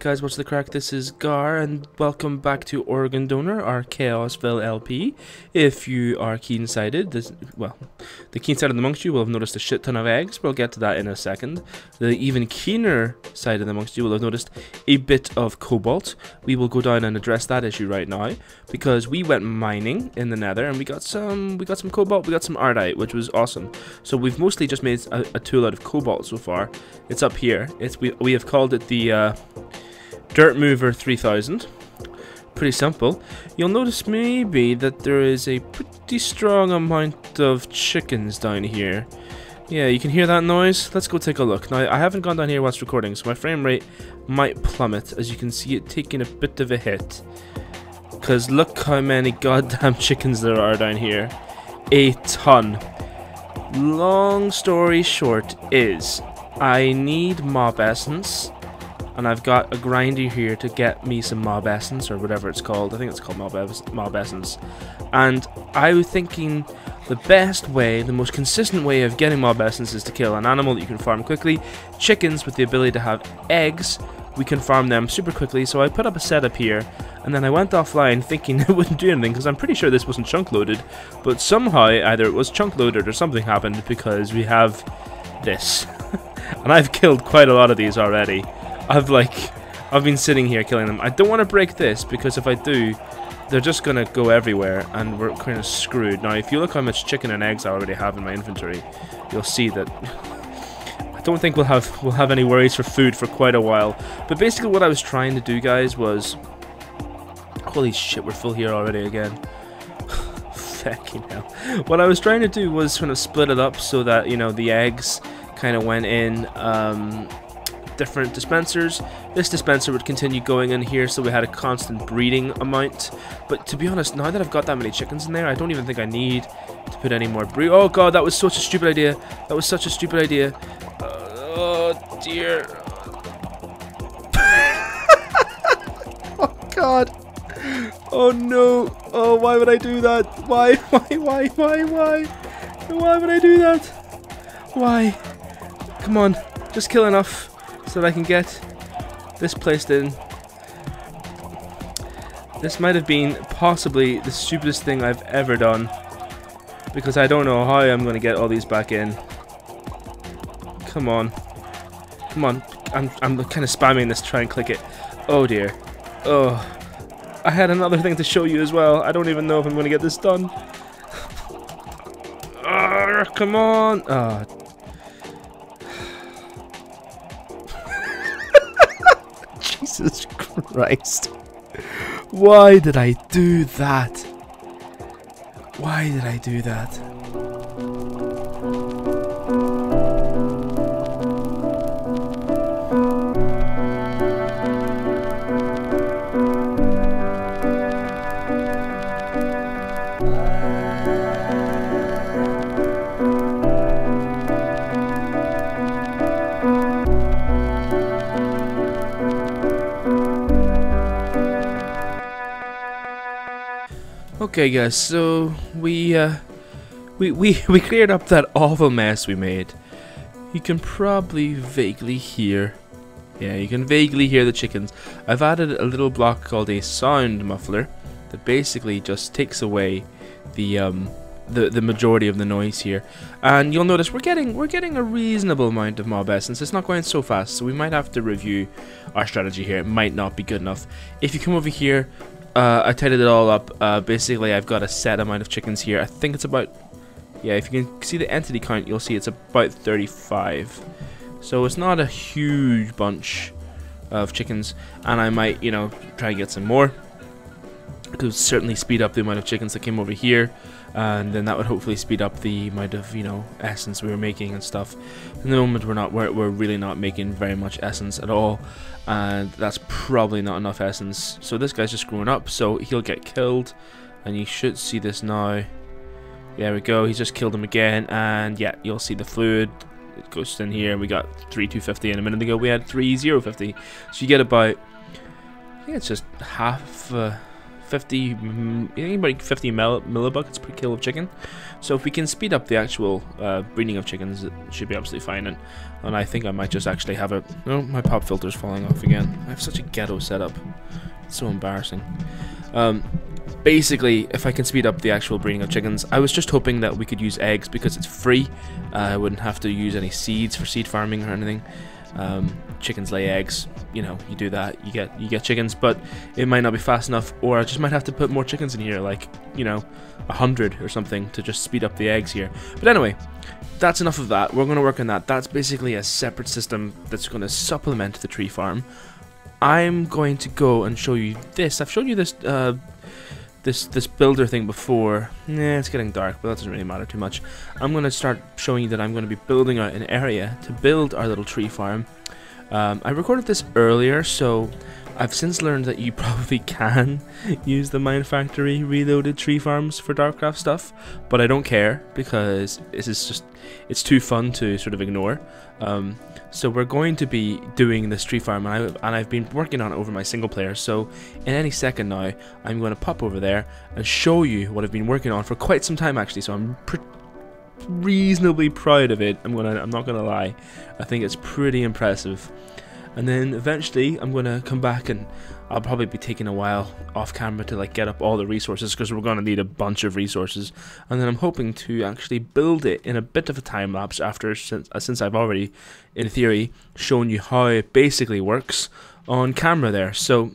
guys, what's the crack? This is Gar, and welcome back to Organ Donor, our Chaosville LP. If you are keen-sighted, the keen-sighted amongst you will have noticed a shit ton of eggs. We'll get to that in a second. The even keener-sighted amongst you will have noticed a bit of cobalt. We will go down and address that issue right now, because we went mining in the Nether, and we got some cobalt, we got some ardite, which was awesome. So we've mostly just made a tool out of cobalt so far. It's up here. We have called it the Dirt Mover 3000. Pretty simple. You'll notice maybe that there is a pretty strong amount of chickens down here. Yeah, you can hear that noise? Let's go take a look. Now, I haven't gone down here whilst recording, so my frame rate might plummet, as you can see it taking a bit of a hit. Because look how many goddamn chickens there are down here. A ton. Long story short is, I need mob essence, and I've got a grinder here to get me some mob essence, or whatever it's called. I think it's called mob essence. And I was thinking the best way, the most consistent way of getting mob essence is to kill an animal that you can farm quickly. Chickens with the ability to have eggs, we can farm them super quickly, so I put up a setup here, and then I went offline thinking it wouldn't do anything, because I'm pretty sure this wasn't chunk loaded, but somehow either it was chunk loaded or something happened, because we have this. And I've killed quite a lot of these already. I've been sitting here killing them. I don't want to break this, because if I do, they're just gonna go everywhere, and we're kind of screwed. Now, if you look how much chicken and eggs I already have in my inventory, you'll see that I don't think we'll have any worries for food for quite a while. But basically what I was trying to do, guys, was... Holy shit, we're full here already again. Fucking hell. What I was trying to do was kind of split it up so that, you know, the eggs kind of went in different dispensers. This dispenser would continue going in here, so we had a constant breeding amount. But to be honest, now that I've got that many chickens in there, I don't even think I need to put any more breed. Oh god, that was such a stupid idea. That was such a stupid idea. Oh dear. Oh god. Oh no. Oh, why would I do that? Why? Why would I do that? Why? Come on, just kill enough so that I can get this placed in. This might have been possibly the stupidest thing I've ever done, because I don't know how I'm going to get all these back in. Come on. Come on. I'm kind of spamming this to try and click it. Oh dear. Oh. I had another thing to show you as well. I don't even know if I'm going to get this done. Come on. Oh. Jesus Christ. Why did I do that? Why did I do that? Okay guys, so we cleared up that awful mess we made. You can probably vaguely hear, yeah, you can vaguely hear the chickens. I've added a little block called a sound muffler that basically just takes away the majority of the noise here. And you'll notice we're getting a reasonable amount of mob essence. It's not going so fast, so we might have to review our strategy here. It might not be good enough. If you come over here, I tidied it all up. Basically, I've got a set amount of chickens here. I think it's about, yeah, if you can see the entity count, you'll see it's about 35. So it's not a huge bunch of chickens, and I might, you know, try and get some more. It could certainly speed up the amount of chickens that came over here, and then that would hopefully speed up the amount of, you know, essence we were making and stuff. In the moment, we're really not making very much essence at all, and that's probably not enough essence. So this guy's just growing up, so he'll get killed, and you should see this now. There we go, he's just killed him again, and yeah, you'll see the fluid. It goes in here, and we got 3,250, and a minute ago we had 3,050. So you get about, I think it's just half 50, I think about 50 millibuckets per kill of chicken. So if we can speed up the actual breeding of chickens, it should be absolutely fine. And I think I might just actually have it. Oh, my pop filter's falling off again. I have such a ghetto setup. It's so embarrassing. Basically, if I can speed up the actual breeding of chickens, I was just hoping that we could use eggs because it's free. I wouldn't have to use any seeds for seed farming or anything. Chickens lay eggs, you know, you do that, you get chickens, but it might not be fast enough, or I just might have to put more chickens in here, like, you know, 100 or something to just speed up the eggs here. But anyway, that's enough of that. We're going to work on that. That's basically a separate system that's going to supplement the tree farm. I'm going to go and show you this. I've shown you this this builder thing before. It's getting dark, but that doesn't really matter too much. I'm going to start showing you that I'm going to be building out an area to build our little tree farm. I recorded this earlier, so I've since learned that you probably can use the Mine Factory reloaded tree farms for Darkcraft stuff, but I don't care because this is just, it's too fun to sort of ignore. So we're going to be doing this tree farm, and I've been working on it over my single player, so in any second now I'm going to pop over there and show you what I've been working on for quite some time actually, so I'm reasonably proud of it. I'm not gonna lie, I think it's pretty impressive. And then eventually I'm gonna come back, and I'll probably be taking a while off camera to like get up all the resources, because we're gonna need a bunch of resources. And then I'm hoping to actually build it in a bit of a time lapse after, since I've already in theory shown you how it basically works on camera there. So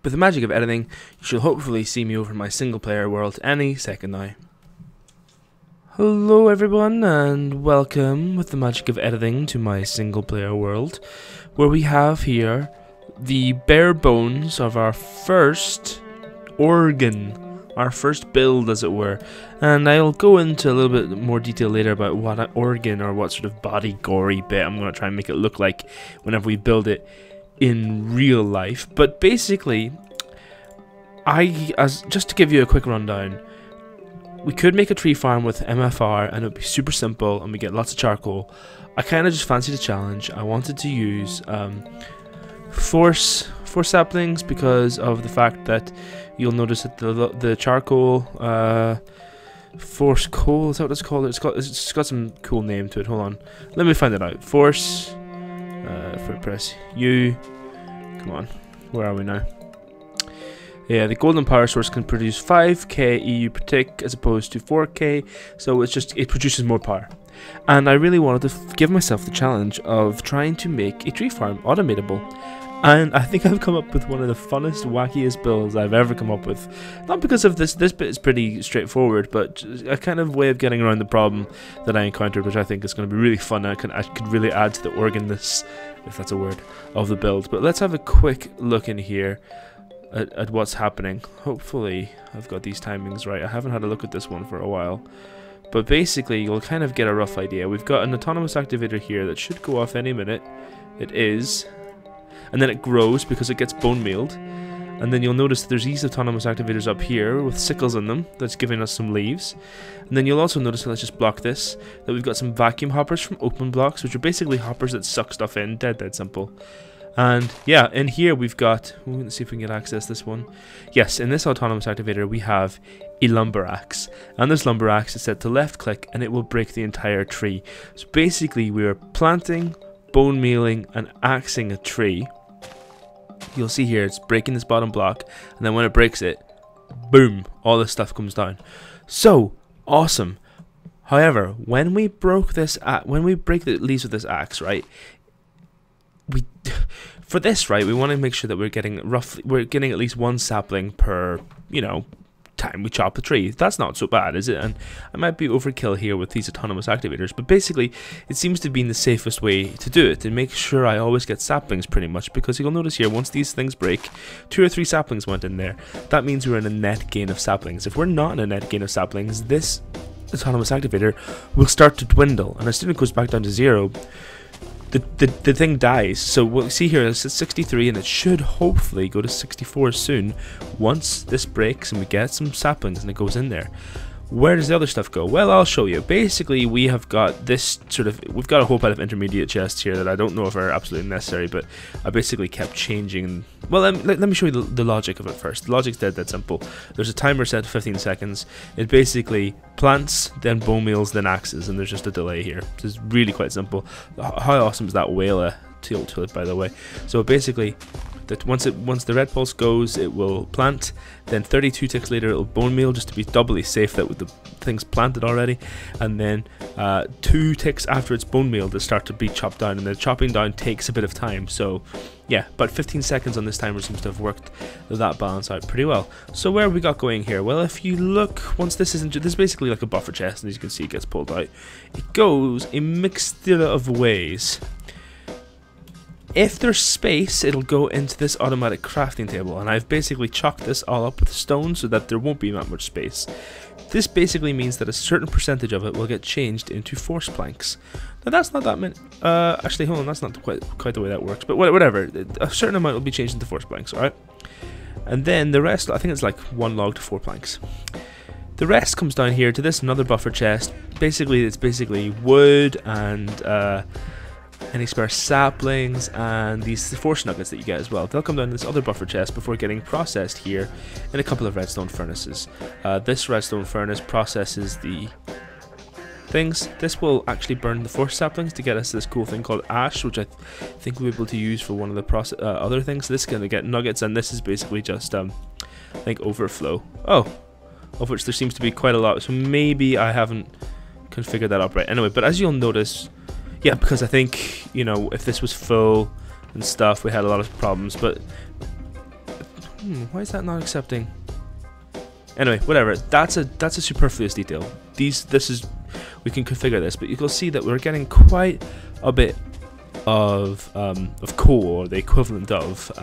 with the magic of editing, you should hopefully see me over my single player world any second now. Hello everyone, and welcome with the magic of editing to my single player world, where we have here the bare bones of our first organ, our first build as it were. And I'll go into a little bit more detail later about what an organ, or what sort of body gory bit I'm going to try and make it look like whenever we build it in real life. But basically, just to give you a quick rundown, we could make a tree farm with MFR and it would be super simple and we get lots of charcoal. I kind of just fancied a challenge. I wanted to use force saplings because of the fact that you'll notice that the charcoal force coal, is that what it's called? It's got some cool name to it. Hold on, let me find it out. Force press U. Come on, where are we now? Yeah, the golden power source can produce 5k EU per tick as opposed to 4k, so it produces more power. And I really wanted to give myself the challenge of trying to make a tree farm automatable. And I think I've come up with one of the funnest, wackiest builds I've ever come up with. Not because of this bit is pretty straightforward, but a kind of way of getting around the problem that I encountered, which I think is going to be really fun. I could really add to the organness, if that's a word, of the build. But let's have a quick look in here at what's happening. Hopefully I've got these timings right. I haven't had a look at this one for a while, but basically you'll kind of get a rough idea. We've got an autonomous activator here that should go off any minute. It is, and then it grows because it gets bone mealed, and then you'll notice that there's these autonomous activators up here with sickles in them that's giving us some leaves. And then you'll also notice, let's just block this, that we've got some vacuum hoppers from open blocks, which are basically hoppers that suck stuff in. Dead simple. And yeah, in here we've got, let's see if we can get access this one. Yes, in this autonomous activator we have a lumber axe, and this lumber axe is set to left click and it will break the entire tree. So basically we are planting, bone mealing and axing a tree. You'll see here it's breaking this bottom block, and then when it breaks it, boom, all this stuff comes down. So awesome. However, when we break the leaves with this axe, right, for this, right, we want to make sure that we're getting at least one sapling per, you know, time we chop the tree. That's not so bad, is it? And I might be overkill here with these autonomous activators, but basically it seems to be the safest way to do it, and make sure I always get saplings pretty much, because you'll notice here once these things break, 2 or 3 saplings went in there. That means we're in a net gain of saplings. If we're not in a net gain of saplings, this autonomous activator will start to dwindle, and as soon as it goes back down to 0, the thing dies. So we'll see here it's at 63, and it should hopefully go to 64 soon once this breaks and we get some saplings and it goes in there. Where does the other stuff go? Well, I'll show you. Basically, we have got this we've got a whole pile of intermediate chests here that I don't know if are absolutely necessary, but I basically kept changing. Well, let me show you the logic of it first. The logic's dead simple. There's a timer set to 15 seconds. It basically plants, then bone meals, then axes, and there's just a delay here. So it's really quite simple. How awesome is that whaler tool, by the way? So basically, that once the red pulse goes, it will plant. Then 32 ticks later, it'll bone meal, just to be doubly safe that with the things planted already. And then 2 ticks after it's bone meal, they start to be chopped down, and the chopping down takes a bit of time. So yeah, about 15 seconds on this timer seems to have worked that balance out pretty well. So where have we got going here? Well, if you look, once this is basically like a buffer chest, and as you can see, it gets pulled out. It goes a mixture of ways. If there's space, it'll go into this automatic crafting table, and I've basically chalked this all up with stone so that there won't be that much space. This basically means that a certain percentage of it will get changed into force planks. Now that's not that many. Actually, hold on, that's not quite the way that works. But whatever, a certain amount will be changed into force planks, all right? And then the rest, I think it's like 1 log to 4 planks. The rest comes down here to this another buffer chest. Basically, it's basically wood and any spare saplings and these force nuggets that you get as well. They'll come down this other buffer chest before getting processed here in a couple of redstone furnaces. This redstone furnace processes the things. This will actually burn the force saplings to get us this cool thing called ash, which I think we'll be able to use for one of the other things. This is going to get nuggets, and this is basically just I think overflow. Oh, of which there seems to be quite a lot, so maybe I haven't configured that up right. Anyway, but as you'll notice, yeah, because I think, you know, if this was full and stuff, we had a lot of problems, but why is that not accepting? Anyway, whatever. That's a superfluous detail. We can configure this, but you can see that we're getting quite a bit of coal, or the equivalent of.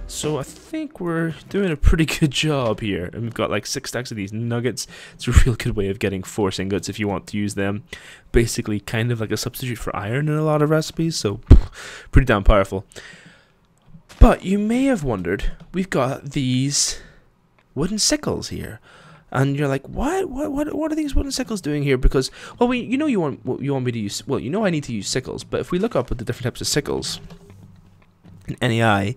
So I think we're doing a pretty good job here, and we've got like 6 stacks of these nuggets. It's a real good way of getting force ingots if you want to use them. Basically, kind of like a substitute for iron in a lot of recipes. So pretty damn powerful. But you may have wondered, we've got these wooden sickles here, and you're like, what are these wooden sickles doing here? Because, well, you want me to use, well, you know I need to use sickles, but if we look up at the different types of sickles in NEI,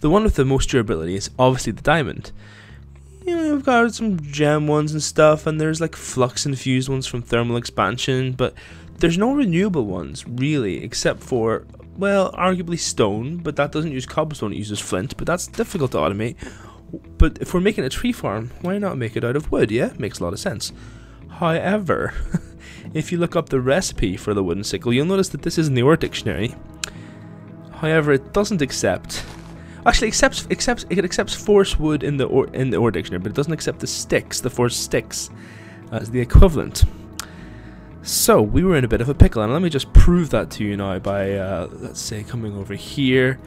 the one with the most durability is obviously the diamond. You know, we've got some gem ones and stuff, and there's like flux infused ones from thermal expansion, but there's no renewable ones really, except for, well, arguably stone, but that doesn't use cobblestone, it uses flint, but that's difficult to automate. But if we're making a tree farm, why not make it out of wood? Yeah, makes a lot of sense. However, if you look up the recipe for the wooden sickle, you'll notice that this is in the ore dictionary. However, it doesn't accept. Actually, it accepts force wood in the ore dictionary, but it doesn't accept the sticks, the force sticks, as the equivalent. So we were in a bit of a pickle, and let me just prove that to you now by let's say coming over here,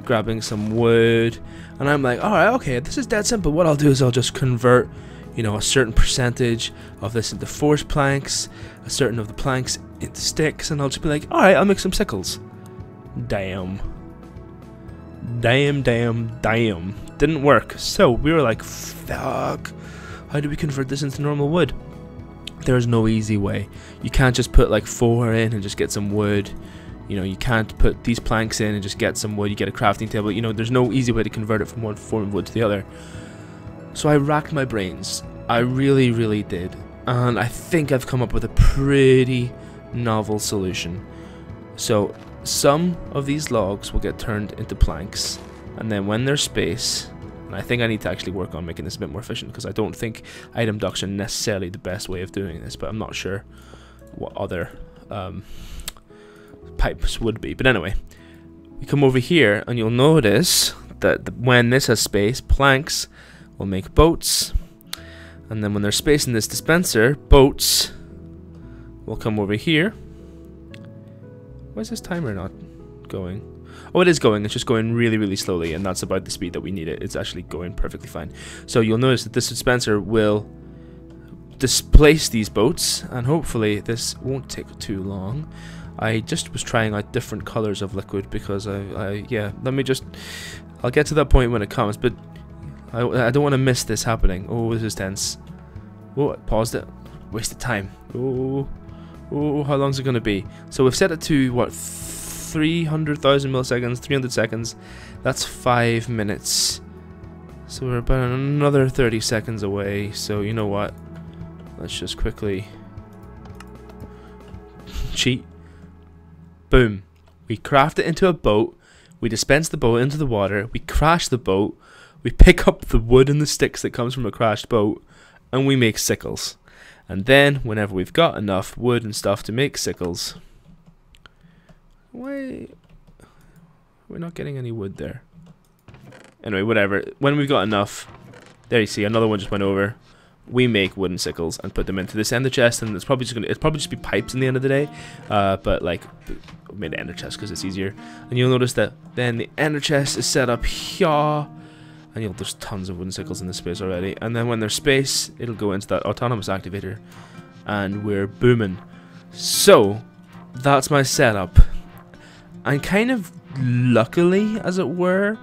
grabbing some wood, and I'm like, alright, okay, this is dead simple. What I'll do is I'll just convert, you know, a certain percentage of this into force planks, a certain of the planks into sticks, and I'll just be like, alright, I'll make some sickles. Damn. Didn't work. So we were like, fuck, how do we convert this into normal wood? There's no easy way. You can't just put like 4 in and just get some wood. You know, you can't put these planks in and just get some wood. You get a crafting table. You know, there's no easy way to convert it from one form of wood to the other. So I racked my brains. I really did. And I think I've come up with a pretty novel solution. So some of these logs will get turned into planks, and then when there's space, and I think I need to actually work on making this a bit more efficient, because I don't think item ducks are necessarily the best way of doing this, but I'm not sure what other pipes would be. But anyway, we come over here and you'll notice that when this has space, planks will make boats, and then when there's space in this dispenser, boats will come over here. Why is this timer not going? Oh, it is going. It's just going really slowly, and that's about the speed that we need it. It's actually going perfectly fine. So you'll notice that this dispenser will displace these boats, and hopefully this won't take too long. I just was trying out different colors of liquid because yeah, I'll get to that point when it comes, but I don't want to miss this happening. Oh, this is tense. Oh, I paused it. Wasted time. Oh, how long is it going to be? So we've set it to, what, 300,000 milliseconds, 300 seconds. That's 5 minutes. So we're about another 30 seconds away. So you know what? Let's just quickly cheat. Boom. We craft it into a boat. We dispense the boat into the water. We crash the boat. We pick up the wood and the sticks that comes from a crashed boat. And we make sickles. And then, whenever we've got enough wood and stuff to make sickles... Why... We're not getting any wood there. Anyway, whatever. When we've got enough... There you see, another one just went over. We make wooden sickles and put them into this ender chest, and it's probably just be pipes in the end of the day. But like, we made an ender chest because it's easier. And you'll notice that then the ender chest is set up here. And there's tons of wooden sickles in this space already. And then when there's space, it'll go into that autonomous activator. And we're booming. So, that's my setup. And kind of luckily, as it were,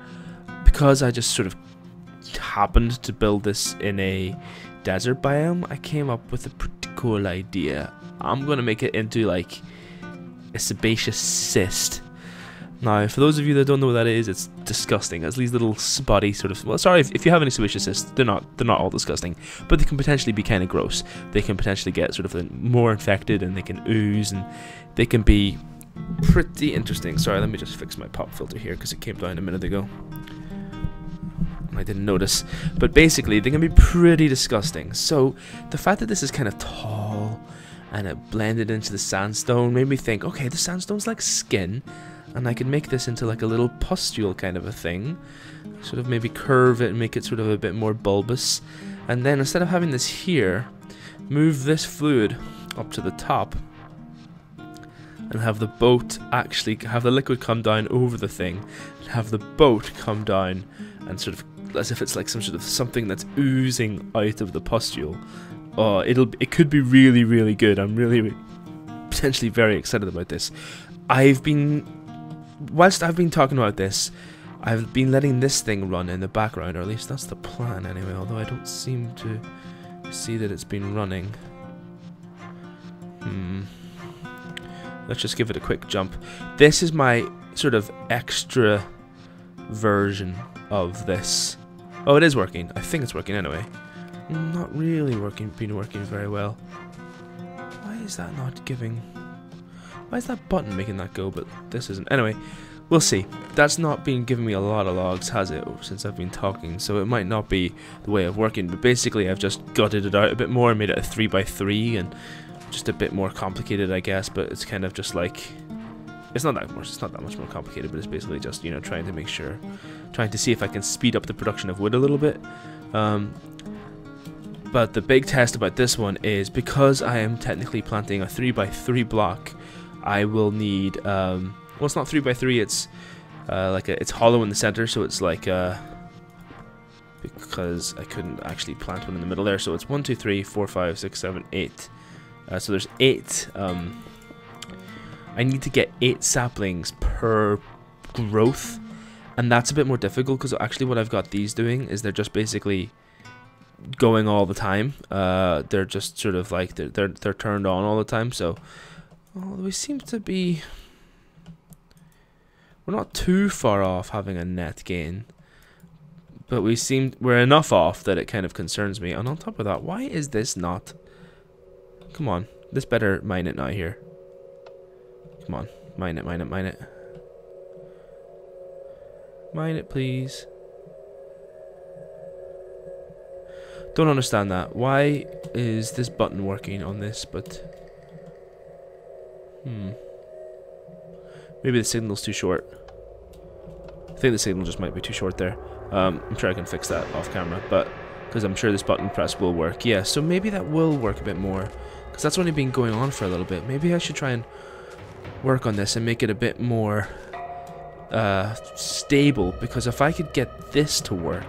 because I just sort of happened to build this in a desert biome, I came up with a pretty cool idea. I'm going to make it into like a sebaceous cyst. Now, for those of you that don't know what that is, it's disgusting. It's these little spotty sort of... Well, sorry, if you have any sebaceous cysts, they're not all disgusting. But they can potentially be kind of gross. They can potentially get sort of more infected, and they can ooze, and they can be pretty interesting. Sorry, let me just fix my pop filter here, because it came down a minute ago. I didn't notice. But basically, they can be pretty disgusting. So, the fact that this is kind of tall, and it blended into the sandstone, made me think, okay, the sandstone's like skin, and I could make this into like a little pustule kind of a thing. Sort of maybe curve it and make it sort of a bit more bulbous. And then instead of having this here, move this fluid up to the top. And have the boat actually, have the liquid come down over the thing. And have the boat come down and sort of, as if it's like some sort of something that's oozing out of the pustule. Oh, it could be really, really good. I'm really potentially very excited about this. Whilst I've been talking about this, I've been letting this thing run in the background, or at least that's the plan anyway, although I don't seem to see that it's been running. Let's just give it a quick jump. This is my sort of extra version of this. Oh, it is working. I think it's working anyway. Not really been working very well. Why is that not giving... Why is that button making that go, but this isn't? Anyway, we'll see. That's not been giving me a lot of logs, has it, since I've been talking, so it might not be the way of working, but basically I've just gutted it out a bit more and made it a 3x3, and just a bit more complicated, I guess, but it's kind of just like... It's not that much more complicated, but it's basically just, you know, trying to see if I can speed up the production of wood a little bit. But the big test about this one is, because I am technically planting a 3x3 block, I will need, well, it's not 3x3, it's it's hollow in the center, so it's like, because I couldn't actually plant one in the middle there, so it's 1, 2, 3, 4, 5, 6, 7, 8. So there's 8, I need to get 8 saplings per growth, and that's a bit more difficult, because actually what I've got these doing is they're just basically going all the time. They're just sort of like, they're turned on all the time, so... Well, we seem to be... We're not too far off having a net gain. But we're enough off that it kind of concerns me. And on top of that, why is this not... Come on. This better mine it now here. Come on. Mine it, mine it, mine it. Mine it, please. Don't understand that. Why is this button working on this, but... Maybe the signal's too short. I think the signal just might be too short there. I'm sure I can fix that off camera, but because I'm sure this button press will work. Yeah, so maybe that will work a bit more, because that's only been going on for a little bit. Maybe I should try and work on this and make it a bit more stable, because if I could get this to work,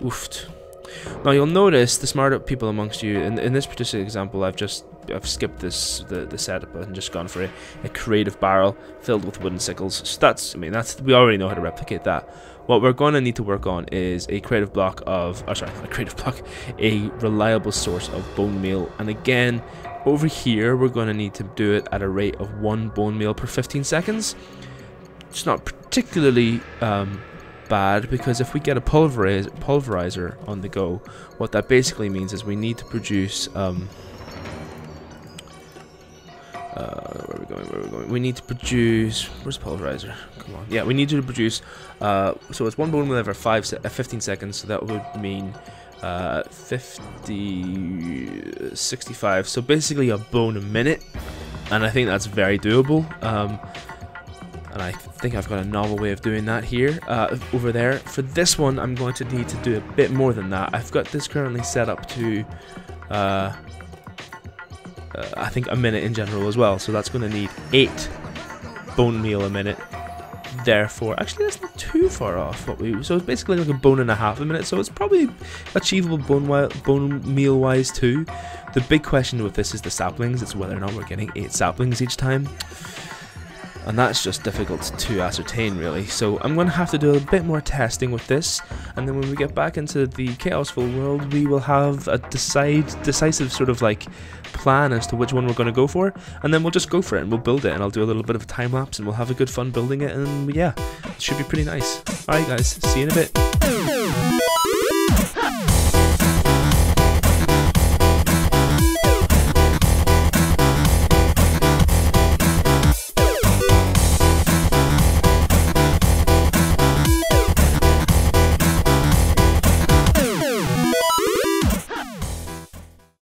oofed. Now you'll notice, the smarter people amongst you, in this particular example, I've skipped the setup and just gone for a creative barrel filled with wooden sickles. So we already know how to replicate that. what we're going to need to work on is a creative block of, a reliable source of bone meal. And again, over here, we're going to need to do it at a rate of 1 bone meal per 15 seconds. It's not particularly bad, because if we get a pulverizer on the go, what that basically means is we need to produce where are we going? We need to produce, where's pulverizer? Come on. Yeah, we need to produce so it's 1 bone meal every 15 seconds, so that would mean 65, so basically a bone a minute, and I think that's very doable. And I think I've got a novel way of doing that here, over there. For this one, I'm going to need to do a bit more than that. I've got this currently set up to, I think, a minute in general as well. So that's going to need 8 bone meal a minute. Therefore, actually, that's not too far off. So it's basically like a bone and a half a minute. So it's probably achievable bone meal wise too. The big question with this is the saplings. It's whether or not we're getting 8 saplings each time. And that's just difficult to ascertain, really. So I'm going to have to do a bit more testing with this, and then when we get back into the Chaosville world, we will have a decisive sort of like plan as to which one we're going to go for, and then we'll just go for it and we'll build it, and I'll do a little bit of a time lapse, and we'll have a good fun building it, and yeah, it should be pretty nice. Alright guys, see you in a bit.